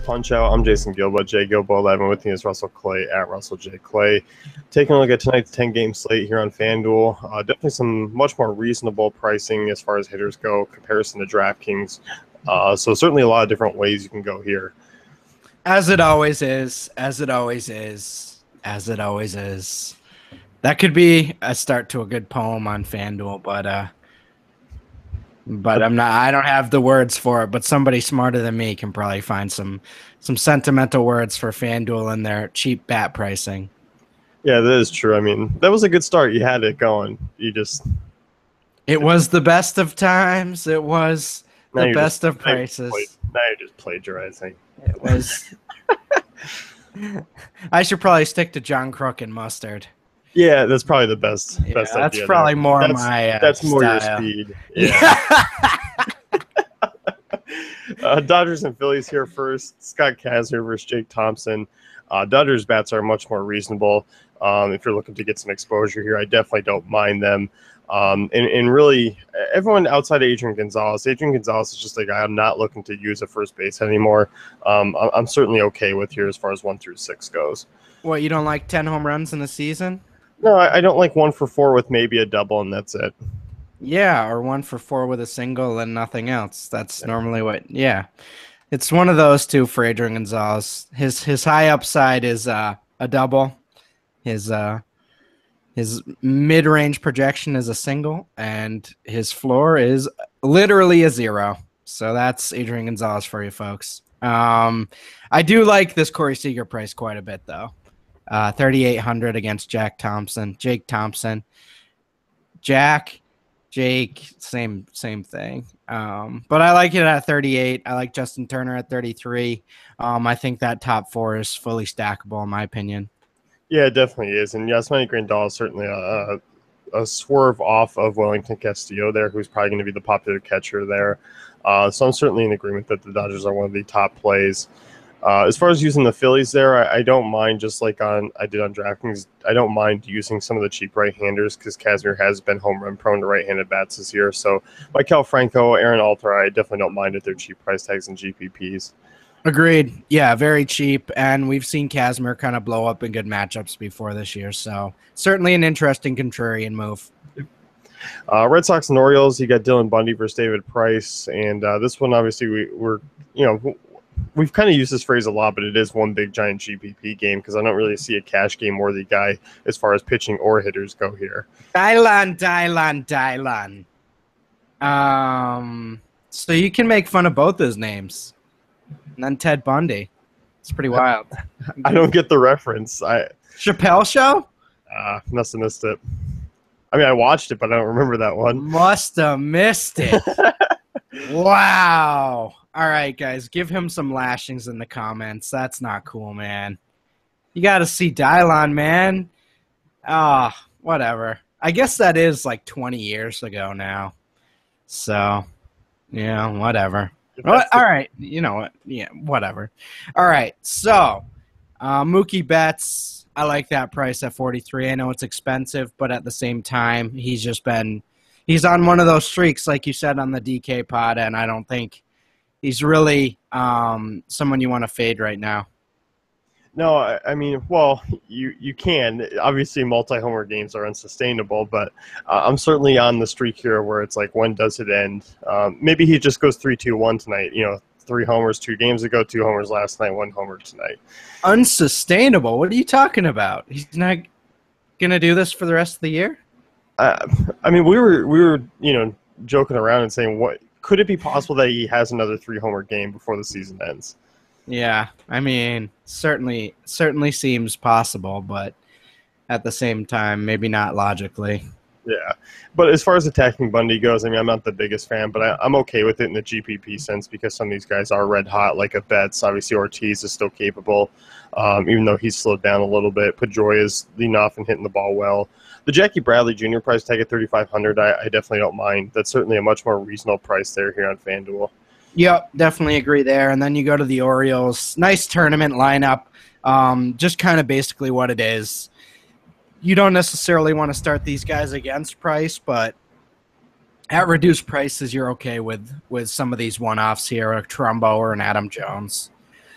Punch Out. I'm Jason Gilbo, J Gilbo 11. With me is Russell Clay at Russell J Clay. Taking a look at tonight's 10-game slate here on FanDuel. Definitely some much more reasonable pricing as far as hitters go, comparison to DraftKings. So certainly a lot of different ways you can go here. As it always is, as it always is, as it always is. That could be a start to a good poem on FanDuel, but I'm not. I don't have the words for it. But somebody smarter than me can probably find some sentimental words for FanDuel and their cheap bat pricing. Yeah, that is true. I mean, that was a good start. You had it going. It was the best of times. It was the best of prices. Now you're just plagiarizing. It was. I should probably stick to John Crook and mustard. Yeah, that's probably the best That's idea. probably there. more my That's more style. Your speed. Yeah. Dodgers and Phillies here first. Scott Kazmir versus Jake Thompson. Dodgers bats are much more reasonable. If you're looking to get some exposure here, I definitely don't mind them. And really, everyone outside of Adrian Gonzalez is just a guy I'm not looking to use at first base anymore. I'm certainly okay with here as far as 1 through 6 goes. What, you don't like 10 home runs in the season? No, I don't like 1 for 4 with maybe a double, and that's it. Yeah, or 1 for 4 with a single and nothing else. That's normally what. Yeah, it's one of those two for Adrian Gonzalez. His high upside is a double. His mid-range projection is a single, and his floor is literally a 0. So that's Adrian Gonzalez for you folks. I do like this Corey Seager price quite a bit, though. 3,800 against Jake Thompson. Jake, same thing. But I like it at 38. I like Justin Turner at 33. I think that top 4 is fully stackable in my opinion. Yeah, it definitely is. And Yasmani Grandal is certainly a swerve off of Wellington Castillo there, who's probably going to be the popular catcher there. So I'm certainly in agreement that the Dodgers are one of the top plays. As far as using the Phillies there, I don't mind, just like I did on DraftKings, I don't mind using some of the cheap right-handers because Kazmir has been home run prone to right-handed bats this year. So Maikel Franco, Aaron Alter, I definitely don't mind at their cheap price tags and GPPs. Agreed. Yeah, very cheap. And we've seen Kazmir kind of blow up in good matchups before this year. So certainly an interesting contrarian move. Red Sox and Orioles, you got Dylan Bundy versus David Price. And this one, obviously, we've kind of used this phrase a lot, but it is one big giant GPP game because I don't really see a cash game worthy guy as far as pitching or hitters go here. Dylan. So you can make fun of both his names. And then Ted Bundy. It's pretty wild. I don't get the reference. Chappelle Show? Must have missed it. I mean, I watched it, but I don't remember that one. Must have missed it. Wow. All right, guys, give him some lashings in the comments. That's not cool, man. You got to see Dylan, man. Whatever. I guess that is like 20 years ago now. So, yeah, whatever. All right. You know what? Yeah, whatever. All right. So, Mookie Betts, I like that price at 43. I know it's expensive, but at the same time, he's on one of those streaks, like you said on the DK pod, and I don't think he's really someone you want to fade right now. No, I mean, well, you can. Obviously, multi-homer games are unsustainable, but I'm certainly on the streak here where it's like, when does it end? Maybe he just goes 3-2-1 tonight. 3 homers 2 games ago, 2 homers last night, 1 homer tonight. Unsustainable? What are you talking about? He's not going to do this for the rest of the year? I mean, we were joking around and saying, what could it be possible that he has another 3-homer game before the season ends? Yeah, I mean, certainly seems possible, but at the same time, maybe not logically. Yeah, but as far as attacking Bundy goes, I mean, I'm not the biggest fan, but I'm okay with it in the GPP sense because some of these guys are red hot, like a Betts. Obviously, Ortiz is still capable, even though he's slowed down a little bit. Pedroia is leading off and hitting the ball well. The Jackie Bradley Jr. price tag at $3,500, I definitely don't mind. That's certainly a much more reasonable price there here on FanDuel. Yep, definitely agree there. And then you go to the Orioles. Nice tournament lineup. Just kind of basically what it is. You don't necessarily want to start these guys against Price, but at reduced prices, you're okay with some of these one-offs here, a Trumbo or an Adam Jones.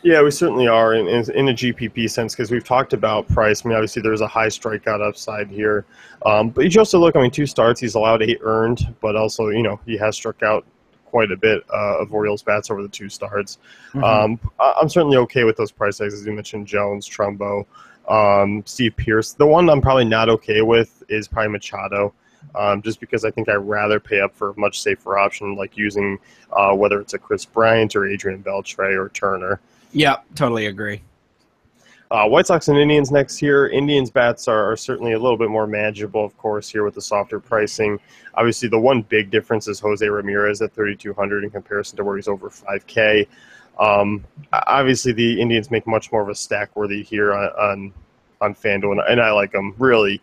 Yeah, we certainly are in a GPP sense because we've talked about Price. I mean, obviously there's a high strikeout upside here, but you also look. I mean, 2 starts, he's allowed 8 earned, but also he has struck out quite a bit of Orioles bats over the 2 starts. Hmm. I'm certainly okay with those price tags as you mentioned, Jones, Trumbo, Steve Pierce. The one I'm probably not okay with is probably Machado. Just because I think I'd rather pay up for a much safer option, like using whether it's a Chris Bryant or Adrian Beltre or Turner. Yep, totally agree. White Sox and Indians next year. Indians bats are certainly a little bit more manageable, of course, here with the softer pricing. Obviously, the one big difference is Jose Ramirez at 3,200 in comparison to where he's over 5K. Obviously, the Indians make much more of a stack worthy here on FanDuel, and I like them really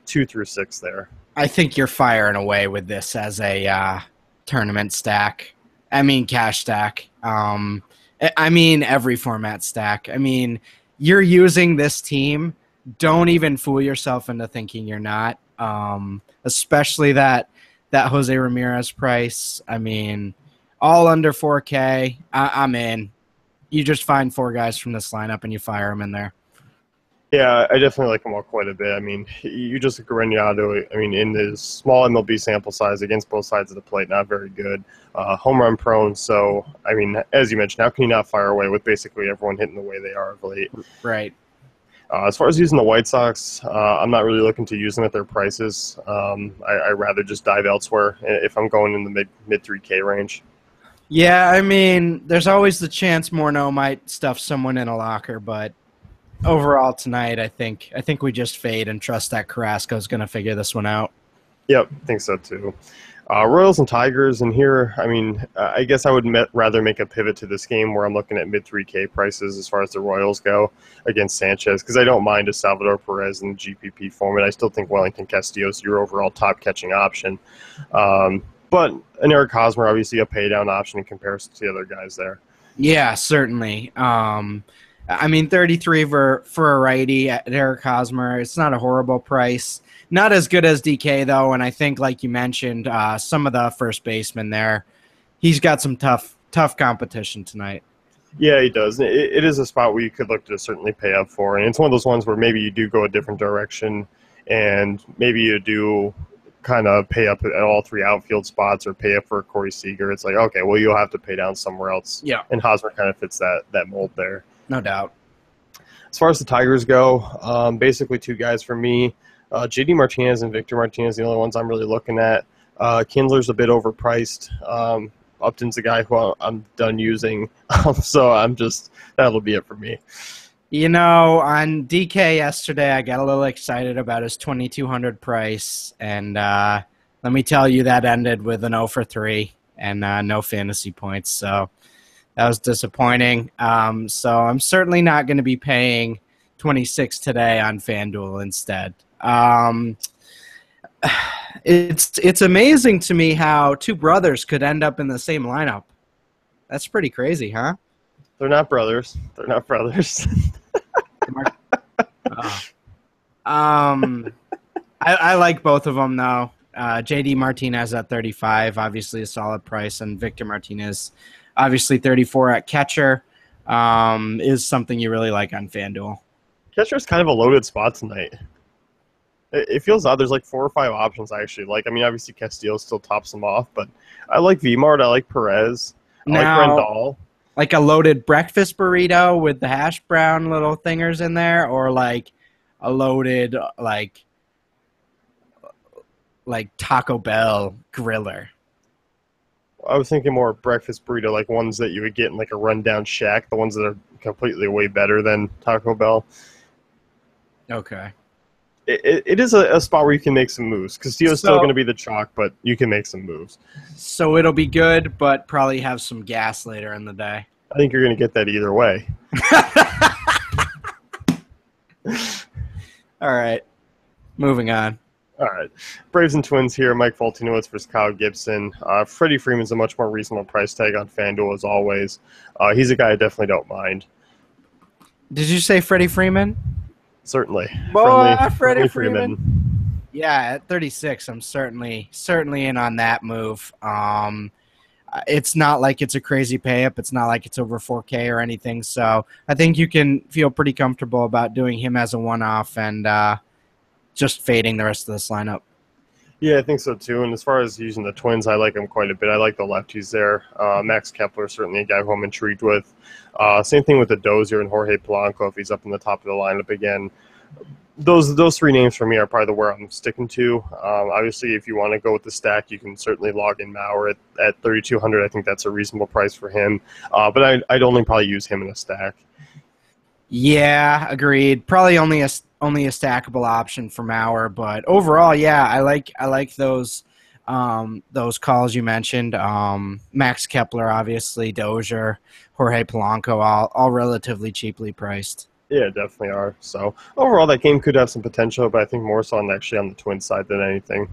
2 through 6 there. I think you're firing away with this as a tournament stack. I mean, cash stack. I mean, every format stack. I mean, you're using this team. Don't even fool yourself into thinking you're not. Especially that Jose Ramirez price. I mean, all under 4K. I'm in. You just find 4 guys from this lineup and you fire them in there. Yeah, I definitely like them all quite a bit. I mean, you just Greniado, I mean, in this small MLB sample size against both sides of the plate, not very good. Home run prone. So, I mean, as you mentioned, how can you not fire away with basically everyone hitting the way they are of late? Right. As far as using the White Sox, I'm not really looking to use them at their prices. I'd rather just dive elsewhere if I'm going in the mid 3K range. Yeah, I mean, there's always the chance Morneau might stuff someone in a locker, but overall tonight, I think we just fade and trust that Carrasco's going to figure this one out. Yep, I think so too. Royals and Tigers, and here, I mean, I guess I would rather make a pivot to this game where I'm looking at mid 3K prices as far as the Royals go against Sanchez, because I don't mind a Salvador Perez in the GPP format. I still think Wellington Castillo is your overall top catching option. But an Eric Hosmer, obviously a pay down option in comparison to the other guys there. Yeah, certainly. I mean, 33 for a righty at Eric Hosmer. It's not a horrible price. Not as good as DK, though, and I think, like you mentioned, some of the first basemen there, he's got some tough competition tonight. Yeah, he does. It is a spot where you could look to certainly pay up for, and it's one of those ones where maybe you do go a different direction, and maybe you do kind of pay up at all 3 outfield spots or pay up for Corey Seager. It's like, okay, well, you'll have to pay down somewhere else. Yeah. And Hosmer kind of fits that mold there. No doubt. As far as the Tigers go, basically 2 guys for me. JD Martinez and Victor Martinez, the only ones I'm really looking at. Kindler's a bit overpriced. Upton's a guy who I'm done using. So that'll be it for me. You know, on DK yesterday, I got a little excited about his 2,200 price. And let me tell you, that ended with an 0 for 3 and no fantasy points. So that was disappointing. So I'm certainly not going to be paying 26 today on FanDuel instead. It's amazing to me how 2 brothers could end up in the same lineup. That's pretty crazy, huh? They're not brothers. They're not brothers. I like both of them, though. JD Martinez at 35, obviously a solid price, and Victor Martinez, obviously 34 at catcher, is something you really like on FanDuel. Catcher's kind of a loaded spot tonight. It feels odd. There's like 4 or 5 options I actually like. I mean, obviously Castillo still tops them off, but I like Vmart. I like Perez. I like Rendall. Like a loaded breakfast burrito with the hash brown little thingers in there, or like a loaded like Taco Bell griller. I was thinking more breakfast burrito, like ones that you would get in like a rundown shack, the ones that are completely way better than Taco Bell. Okay. It is a spot where you can make some moves. Castillo's still going to be the chalk, but you can make some moves. So it'll be good, but probably have some gas later in the day. I think you're going to get that either way. All right. Moving on. All right. Braves and Twins here. Mike Foltynewicz versus Kyle Gibson. Freddie Freeman's a much more reasonable price tag on FanDuel as always. He's a guy I definitely don't mind. Did you say Freddie Freeman? Certainly. Boy, Freddie Freeman. Yeah, at 36, I'm certainly in on that move. it's not like it's a crazy pay up. It's not like it's over 4K or anything. So I think you can feel pretty comfortable about doing him as a one-off and just fading the rest of this lineup. Yeah, I think so too. And as far as using the Twins, I like him quite a bit. I like the lefties there. Max Kepler, certainly a guy who I'm intrigued with. Same thing with the Dozier and Jorge Polanco if he's up in the top of the lineup again. Those three names for me are probably where I'm sticking to. Obviously, if you want to go with the stack, you can certainly log in Mauer at 3,200. I think that's a reasonable price for him. But I'd only probably use him in a stack. Yeah, agreed. Probably only a stackable option for Mauer, but overall, yeah, I like those calls you mentioned. Max Kepler, obviously, Dozier, Jorge Polanco, all relatively cheaply priced. Yeah, definitely are. So overall, that game could have some potential, but I think more so on the Twins side than anything.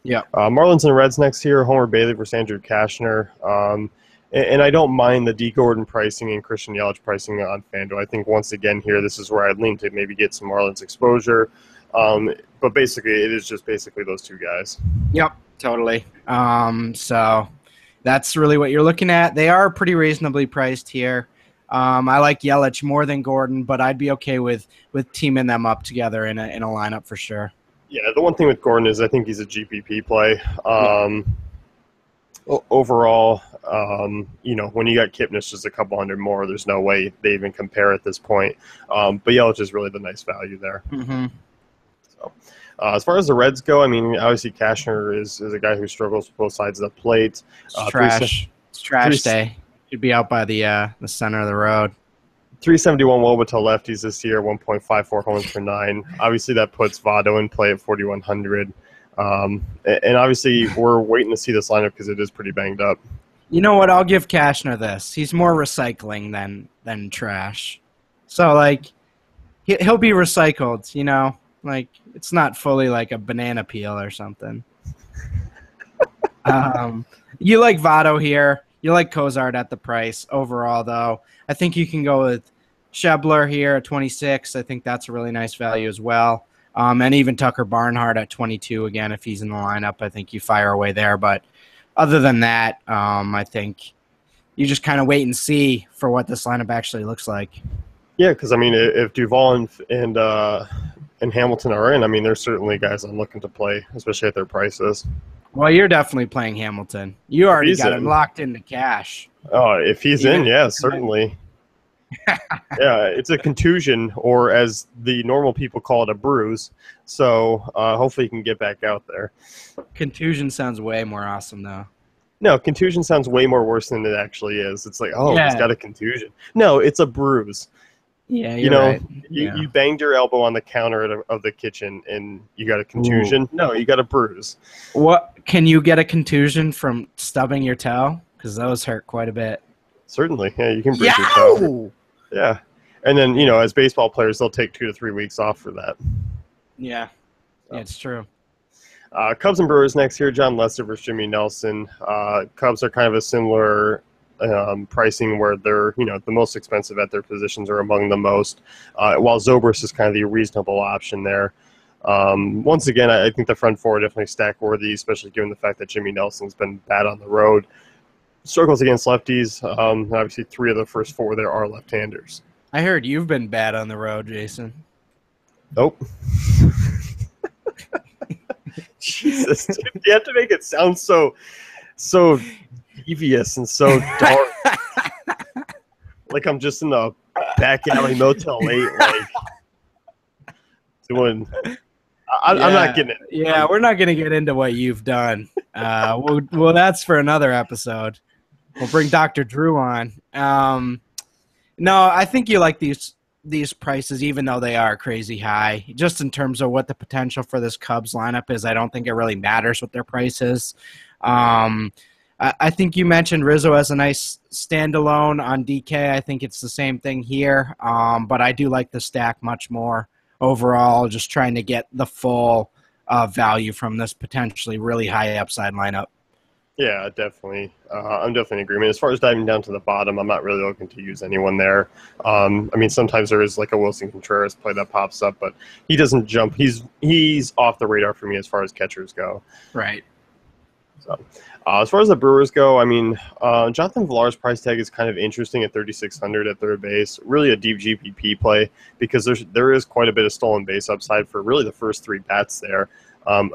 Yeah. Marlins and Reds next here. Homer Bailey versus Andrew Kashner. And I don't mind the D. Gordon pricing and Christian Yelich pricing on FanDuel. I think once again here, this is where I'd lean to maybe get some Marlins exposure. But basically, it is just basically those two guys. Yep, totally. So that's really what you're looking at. They are pretty reasonably priced here. I like Yelich more than Gordon, but I'd be okay with teaming them up together in a lineup for sure. Yeah, the one thing with Gordon is I think he's a GPP play. Overall, when you got Kipnis just a couple hundred more, there's no way they even compare at this point. But Yelich is really the nice value there. Mm-hmm. So, as far as the Reds go, I mean, obviously Kashner is a guy who struggles with both sides of the plate. It's trash. It's trash day. He'd be out by the center of the road. 371 WOBA to lefties this year, 1.54 homers per 9. Obviously, that puts Votto in play at 4,100. And obviously, we're waiting to see this lineup because it is pretty banged up. You know what? I'll give Kashner this. He's more recycling than trash. So, like, he'll be recycled, you know? Like, it's not fully like a banana peel or something. You like Votto here. You like Cozart at the price. Overall, though, I think you can go with Schebler here at 26. I think that's a really nice value as well. And even Tucker Barnhart at 22 again, if he's in the lineup, I think you fire away there. But other than that, I think you just kind of wait and see for what this lineup actually looks like. Yeah, because I mean, if Duvall and Hamilton are in, I mean, there's certainly guys I'm looking to play, especially at their prices. Well, you're definitely playing Hamilton. You already got him locked into cash. Oh, if he's in, yeah, certainly. Yeah, it's a contusion, or as the normal people call it, a bruise. So hopefully he can get back out there. Contusion sounds way more awesome, though. No, contusion sounds way more worse than it actually is. It's like, he's got a contusion. No, it's a bruise. Yeah, you're right. You banged your elbow on the counter of the kitchen and you got a contusion. Ooh. No, you got a bruise. What? Can you get a contusion from stubbing your toe? Because those hurt quite a bit. Certainly. Yeah, you can bruise your toe. Yeah. And then, as baseball players, they'll take 2 to 3 weeks off for that. Yeah. Yeah, it's true. Cubs and Brewers next here. John Lester versus Jimmy Nelson. Cubs are kind of a similar pricing where they're, the most expensive at their positions or among the most, while Zobrist is kind of the reasonable option there. Once again, I think the front four are definitely stack worthy, especially given the fact that Jimmy Nelson's been bad on the road. Struggles against lefties. Obviously, 3 of the first 4 there are left-handers. I heard you've been bad on the road, Jason. Nope. Jesus, dude, you have to make it sound so devious and so dark. Like I'm just in the back alley Motel 8, like doing. I'm not getting it. Yeah, we're not going to get into what you've done. Well, that's for another episode. We'll bring Dr. Drew on. No, I think you like these prices, even though they are crazy high. Just in terms of what the potential for this Cubs lineup is, I don't think it really matters what their price is. I think you mentioned Rizzo as a nice standalone on DK. I think it's the same thing here, but I do like the stack much more overall, just trying to get the full value from this potentially really high upside lineup. Yeah, definitely. I'm definitely in agreement. As far as diving down to the bottom, I'm not really looking to use anyone there. I mean, sometimes there is like a Wilson Contreras play that pops up, but he doesn't jump. He's off the radar for me as far as catchers go. Right. So, as far as the Brewers go, I mean, Jonathan Villar's price tag is kind of interesting at 3,600 at third base. Really a deep GPP play because there is quite a bit of stolen base upside for really the first three bats there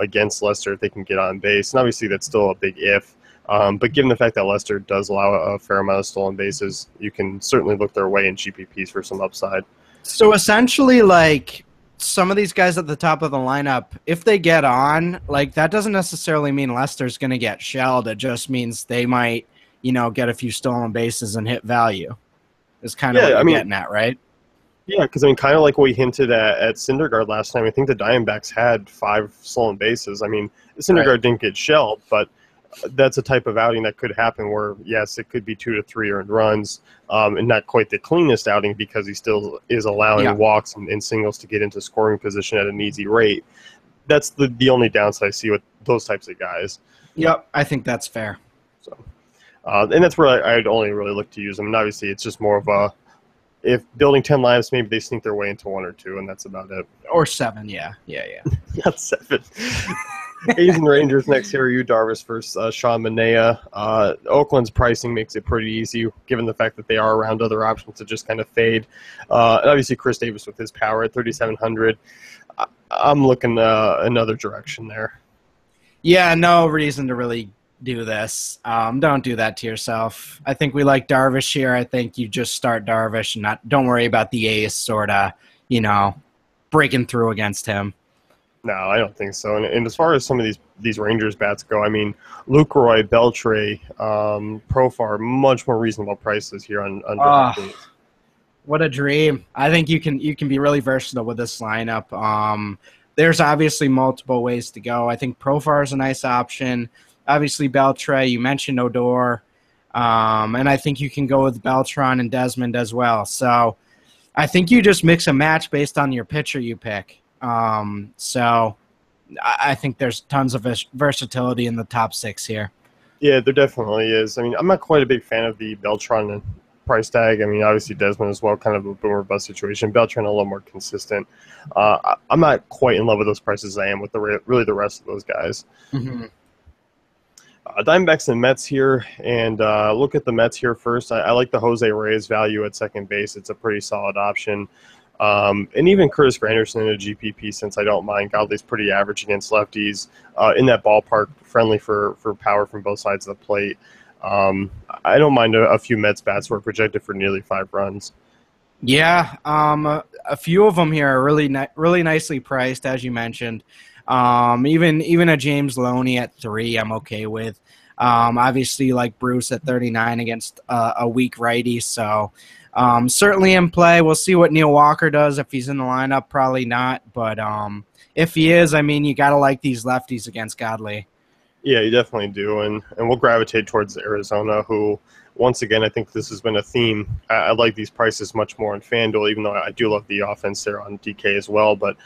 against Lester if they can get on base. And obviously that's still a big if. But given the fact that Lester does allow a fair amount of stolen bases, you can certainly look their way in GPPs for some upside. So essentially, like, some of these guys at the top of the lineup, if they get on, like, that doesn't necessarily mean Lester's going to get shelled. It just means they might, get a few stolen bases and hit value. Is kind of what you're getting at, right? Yeah, because kind of like we hinted at Syndergaard last time. I think the Diamondbacks had 5 stolen bases. I mean, Syndergaard didn't get shelled, but that's a type of outing that could happen where, yes, it could be 2 to 3 earned runs, and not quite the cleanest outing because he still is allowing walks and singles to get into scoring position at an easy rate. That's the only downside I see with those types of guys. Yep, I think that's fair. So, and that's where I'd only really look to use them. And obviously, it's just more of a, if building 10 lineups, maybe they sneak their way into 1 or 2, and that's about it. Or 7, yeah. Not 7. A's and Rangers next here. Yu Darvish versus Sean Manaea. Oakland's pricing makes it pretty easy, given the fact that they are around other options to just kind of fade. And obviously, Chris Davis with his power at 3,700. I'm looking another direction there. Yeah, no reason to really do this. Don't do that to yourself. I think we like Darvish here. I think you just start Darvish and don't worry about the A's sort of, breaking through against him. No, I don't think so. And as far as some of these Rangers bats go, I mean, Lucroy, Beltre, Profar, much more reasonable prices here on different teams. What a dream! I think you can be really versatile with this lineup. There's obviously multiple ways to go. I think Profar is a nice option. Obviously, Beltre, you mentioned Odor, and I think you can go with Beltran and Desmond as well. So I think you just mix and match based on your pitcher you pick. So I think there's tons of versatility in the top 6 here. Yeah, there definitely is. I mean, I'm not quite a big fan of the Beltran price tag. I mean, obviously Desmond as well, kind of a boomer bust situation. Beltran a little more consistent. I'm not quite in love with those prices I am with really the rest of those guys. Mm-hmm. Diamondbacks and Mets here, and look at the Mets here first. I like the Jose Reyes value at second base. It's a pretty solid option. And even Curtis Granderson in a GPP, since I don't mind. Godley's pretty average against lefties. In that ballpark, friendly for power from both sides of the plate. I don't mind a few Mets bats who are projected for nearly 5 runs. Yeah, a few of them here are really nicely priced, as you mentioned. Even a James Loney at 3, I'm okay with. Obviously, like Bruce at 39 against a weak righty, so certainly in play. We'll see what Neil Walker does if he's in the lineup. Probably not, but if he is, I mean, you got to like these lefties against Godley. Yeah, you definitely do, and we'll gravitate towards Arizona, who, once again, I think this has been a theme. I like these prices much more in FanDuel, even though I do love the offense there on DK as well. But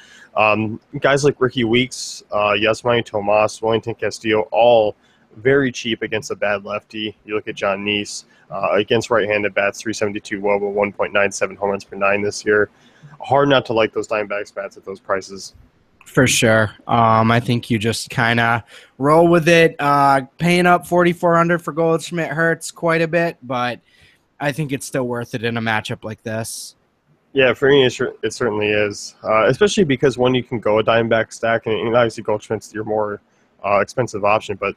guys like Ricky Weeks, Yasmani Tomas, Wellington Castillo, all very cheap against a bad lefty. You look at John Neese, against right-handed bats, 372 WOBA, 1.97 home runs per 9 this year. Hard not to like those Diamondbacks bats at those prices. For sure. I think you just kind of roll with it. Paying up 4,400 for Goldschmidt hurts quite a bit, but I think it's still worth it in a matchup like this. Yeah, for me, it certainly is, especially because when you can go a Diamondback stack, and obviously Goldschmidt's your more expensive option, but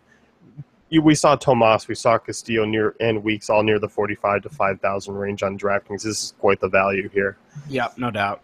we saw Tomas, we saw Castillo and Weeks all near the 45 to 5,000 range on DraftKings. This is quite the value here. Yep, no doubt.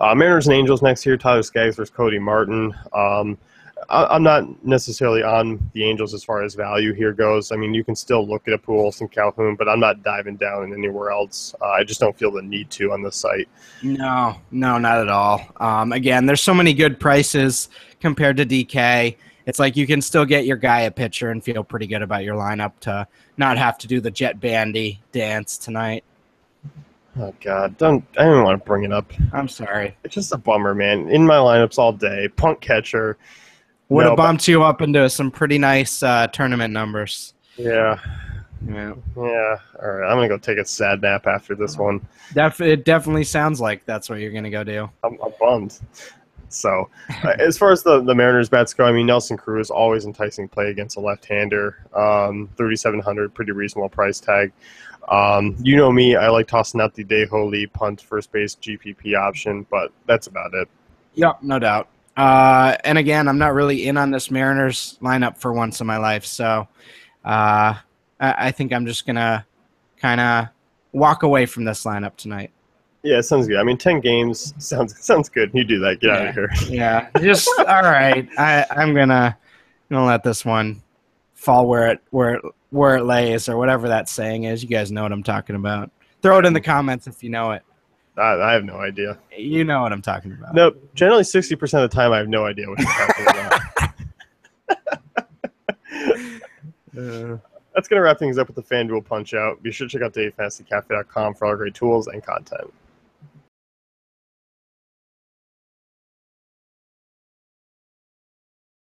Mariners and Angels next year, Tyler Skaggs versus Cody Martin. I'm not necessarily on the Angels as far as value here goes. I mean, you can still look at a Pujols and Calhoun, but I'm not diving down in anywhere else. I just don't feel the need to on this site. No, not at all. Again, there's so many good prices compared to DK. It's like you can still get your guy a pitcher and feel pretty good about your lineup to not have to do the Jet Bandy dance tonight. Oh, God. I don't even want to bring it up. I'm sorry. It's just a bummer, man. In my lineups all day. Punt catcher. Would have bumped you up into some pretty nice tournament numbers. Yeah. Yeah. All right. I'm going to go take a sad nap after this one. It definitely sounds like that's what you're going to go do. I'm bummed. So, as far as the Mariners bats go, I mean, Nelson Cruz always enticing play against a left-hander. 3,700, pretty reasonable price tag. You know me, I like tossing out the Dejo Lee punt first base GPP option, but that's about it. Yep, no doubt. And again, I'm not really in on this Mariners lineup for once in my life, so I think I'm just gonna kind of walk away from this lineup tonight. Yeah, it sounds good. I mean, 10 games sounds good. You do that. Get out of here. Yeah, just all right. I'm gonna let this one fall where it lays, or whatever that saying is. You guys know what I'm talking about. Throw it in the comments if you know it. I have no idea. You know what I'm talking about. No, generally 60% of the time I have no idea what you're talking about. That's going to wrap things up with the FanDuel Punch Out. Be sure to check out DaveFantasyCafe.com for all great tools and content.